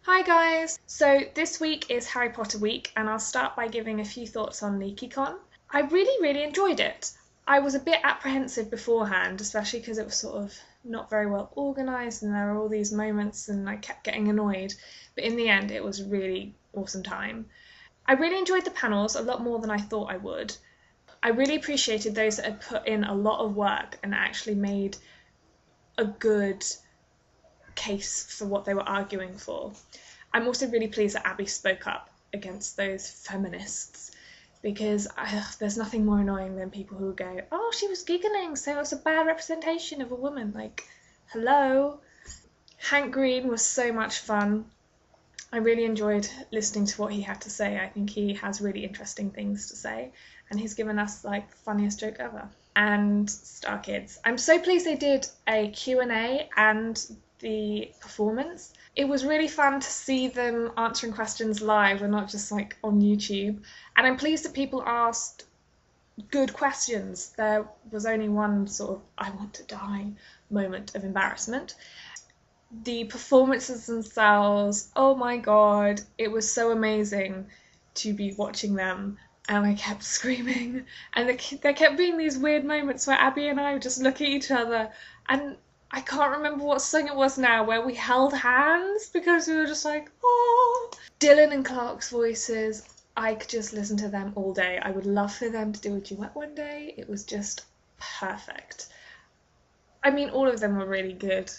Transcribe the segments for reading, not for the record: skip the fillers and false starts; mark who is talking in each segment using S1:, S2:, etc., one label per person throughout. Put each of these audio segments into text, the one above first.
S1: Hi guys! So this week is Harry Potter week and I'll start by giving a few thoughts on Leaky Con. I really enjoyed it. I was a bit apprehensive beforehand, especially because it was sort of not very well organised and there were all these moments and I kept getting annoyed. But in the end it was a really awesome time. I really enjoyed the panels a lot more than I thought I would. I really appreciated those that had put in a lot of work and actually made a good case for what they were arguing for. I'm also really pleased that Abby spoke up against those feminists because there's nothing more annoying than people who go, oh, she was giggling, so it's a bad representation of a woman. Like, hello? Hank Green was so much fun. I really enjoyed listening to what he had to say. I think he has really interesting things to say and he's given us like the funniest joke ever. And Star Kids. I'm so pleased they did a Q&A and the performance. It was really fun to see them answering questions live and not just like on YouTube. And I'm pleased that people asked good questions. There was only one sort of I want to die moment of embarrassment. The performances themselves, oh my god, it was so amazing to be watching them. And I kept screaming. And there kept being these weird moments where Abby and I would just look at each other and I can't remember what song it was now, where we held hands because we were just like, oh. Dylan and Clark's voices, I could just listen to them all day. I would love for them to do a duet one day. It was just perfect. I mean, all of them were really good,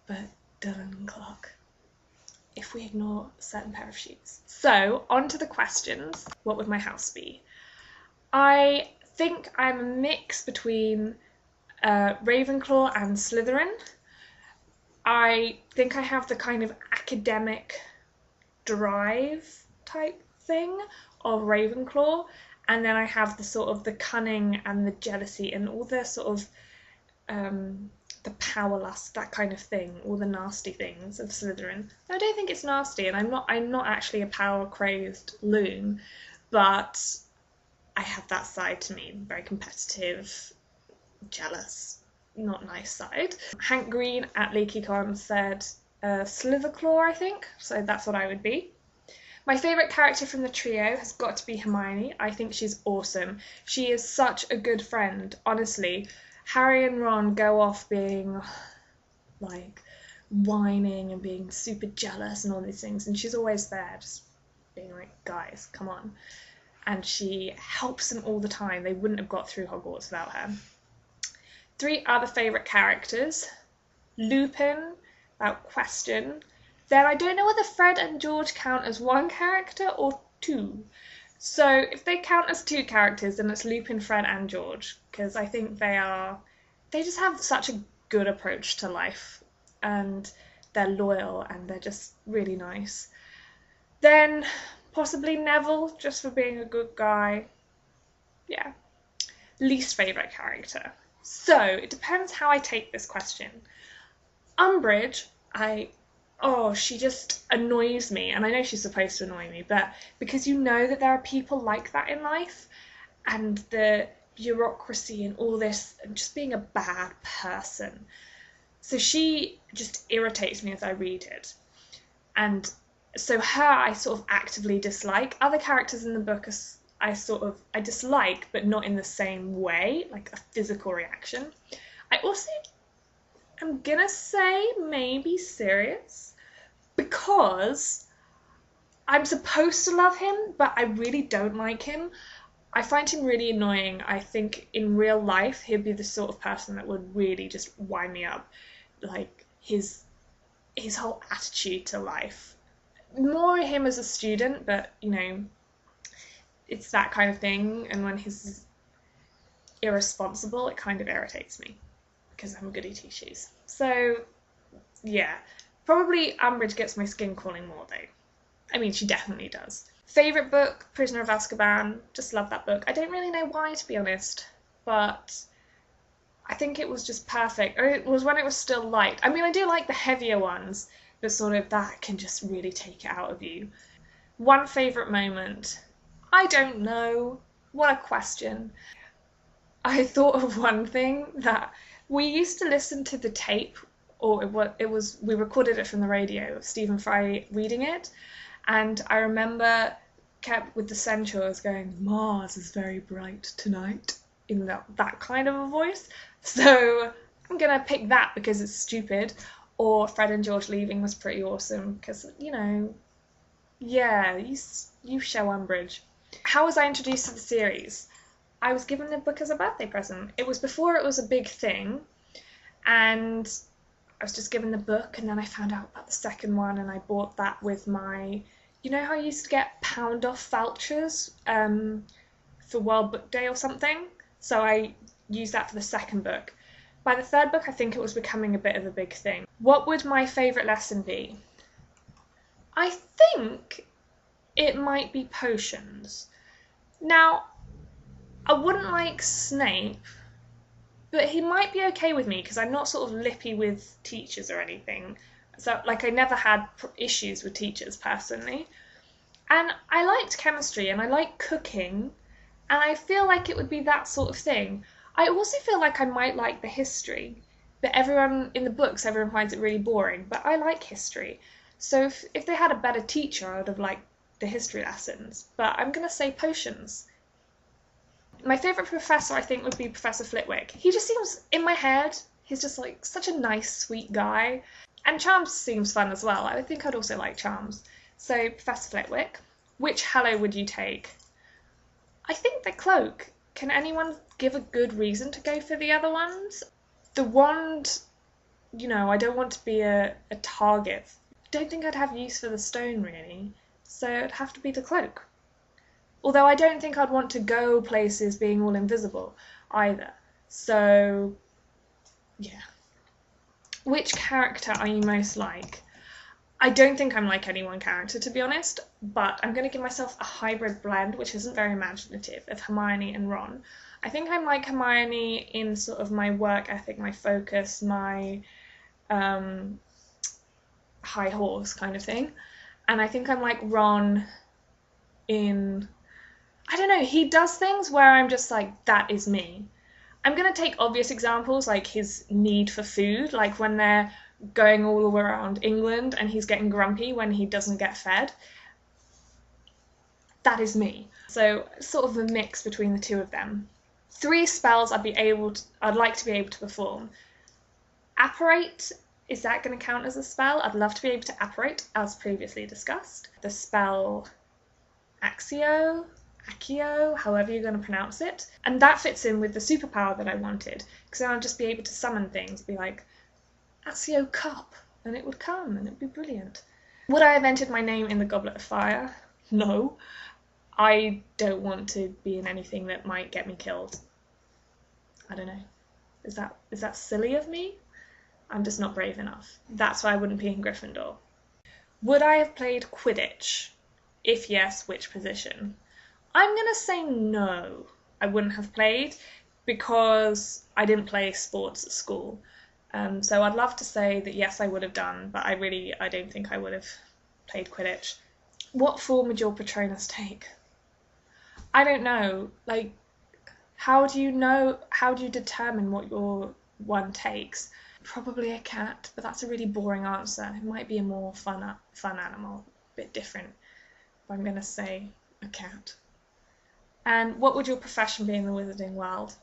S1: but Dylan and Clark, if we ignore a certain pair of shoes. So, on to the questions. What would my house be? I think I'm a mix between Ravenclaw and Slytherin. I think I have the kind of academic drive type thing of Ravenclaw, and then I have the sort of the cunning and the jealousy and all the sort of the power lust, that kind of thing, all the nasty things of Slytherin. I don't think it's nasty, and I'm not actually a power crazed loon, but I have that side to me, very competitive, jealous, not nice side. Hank Green at Leaky Con said Slytherclaw, I think, so that's what I would be. My favourite character from the trio has got to be Hermione. I think she's awesome. She is such a good friend, honestly. Harry and Ron go off being like whining and being super jealous and all these things, and she's always there just being like, guys, come on. And she helps them all the time. They wouldn't have got through Hogwarts without her. 3 other favourite characters. Lupin, without question. Then I don't know whether Fred and George count as one character or 2. So if they count as 2 characters, then it's Lupin, Fred and George, because I think they just have such a good approach to life and they're loyal and they're just really nice. Then possibly Neville, just for being a good guy. Yeah. Least favourite character. So, it depends how I take this question. Umbridge, she just annoys me, and I know she's supposed to annoy me, but because you know that there are people like that in life, and the bureaucracy and all this, and just being a bad person. So she just irritates me as I read it. And so her I sort of actively dislike. Other characters in the book I dislike, but not in the same way, like a physical reaction. I also am gonna say maybe Sirius, because I'm supposed to love him, but I really don't like him. I find him really annoying. I think in real life he'd be the sort of person that would really just wind me up. Like his whole attitude to life. More him as a student, but you know, it's that kind of thing, and when he's irresponsible, it kind of irritates me because I'm goody two-shoes. So, yeah, probably Umbridge gets my skin crawling more though. I mean, she definitely does. Favourite book, Prisoner of Azkaban. Just love that book. I don't really know why, to be honest, but I think it was just perfect. Or it was when it was still light. I mean, I do like the heavier ones, but sort of that can just really take it out of you. One favourite moment. I don't know. What a question. I thought of one thing that we used to listen to the tape or we recorded it from the radio, Stephen Fry reading it, and I remember kept with the censors going, "Mars is very bright tonight," in that kind of a voice. So I'm gonna pick that because it's stupid. Or Fred and George leaving was pretty awesome because, you know, yeah, you show umbrage. How was I introduced to the series? I was given the book as a birthday present. It was before it was a big thing, and I was just given the book, and then I found out about the second one, and I bought that with my, you know how I used to get pound off vouchers for World Book Day or something? So I used that for the second book. By the third book, I think it was becoming a bit of a big thing. What would my favourite lesson be? I think it might be potions. Now, I wouldn't like Snape, but he might be okay with me because I'm not sort of lippy with teachers or anything. So, like, I never had issues with teachers personally. And I liked chemistry and I like cooking, and I feel like it would be that sort of thing. I also feel like I might like the history, but everyone in the books, everyone finds it really boring, but I like history. So if they had a better teacher, I would have liked the history lessons, but I'm going to say potions. My favourite professor, I think, would be Professor Flitwick. He just seems, in my head, he's just like such a nice, sweet guy. And Charms seems fun as well. I think I'd also like Charms. So, Professor Flitwick. Which hello would you take? I think the cloak. Can anyone give a good reason to go for the other ones? The wand, you know, I don't want to be a target. I don't think I'd have use for the stone, really. So it'd have to be the cloak. Although I don't think I'd want to go places being all invisible either. So, yeah. Which character are you most like? I don't think I'm like any one character, to be honest, but I'm going to give myself a hybrid blend, which isn't very imaginative, of Hermione and Ron. I think I'm like Hermione in sort of my work ethic, my focus, my high horse kind of thing. And I think I'm like Ron in... I don't know, he does things where I'm just like, that is me. I'm going to take obvious examples, like his need for food, like when they're going all around England and he's getting grumpy when he doesn't get fed. That is me. So sort of a mix between the two of them. 3 spells I'd like to be able to perform. Apparate, is that going to count as a spell? I'd love to be able to apparate, as previously discussed. The spell Accio, however you're going to pronounce it. And that fits in with the superpower that I wanted, because then I'd just be able to summon things, be like, Accio Cup, and it would come, and it would be brilliant. Would I have entered my name in the Goblet of Fire? No. I don't want to be in anything that might get me killed. I don't know. Is that silly of me? I'm just not brave enough. That's why I wouldn't be in Gryffindor. Would I have played Quidditch? If yes, which position? I'm going to say no. I wouldn't have played because I didn't play sports at school. So I'd love to say that yes, I would have done, but I don't think I would have played Quidditch. What form would your Patronus take? I don't know. Like, how do you determine what your one takes? Probably a cat, but that's a really boring answer. It might be a more fun animal, a bit different. But I'm going to say a cat. And what would your profession be in the wizarding world?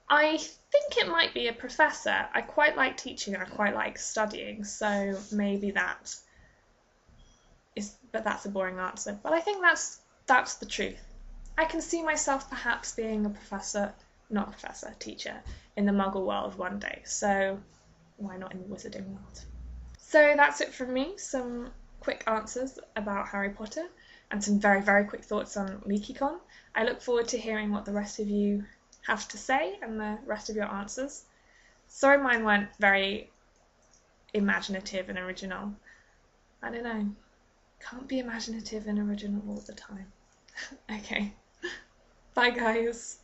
S1: I think it might be a professor. I quite like teaching, I quite like studying, so maybe that is, but that's a boring answer. But I think that's the truth. I can see myself perhaps being a teacher in the Muggle world one day, so why not in the wizarding world? So that's it from me, some quick answers about Harry Potter and some very, very quick thoughts on Leaky Con. I look forward to hearing what the rest of you have to say and the rest of your answers. Sorry mine weren't very imaginative and original. I don't know. Can't be imaginative and original all the time. Okay. Bye guys.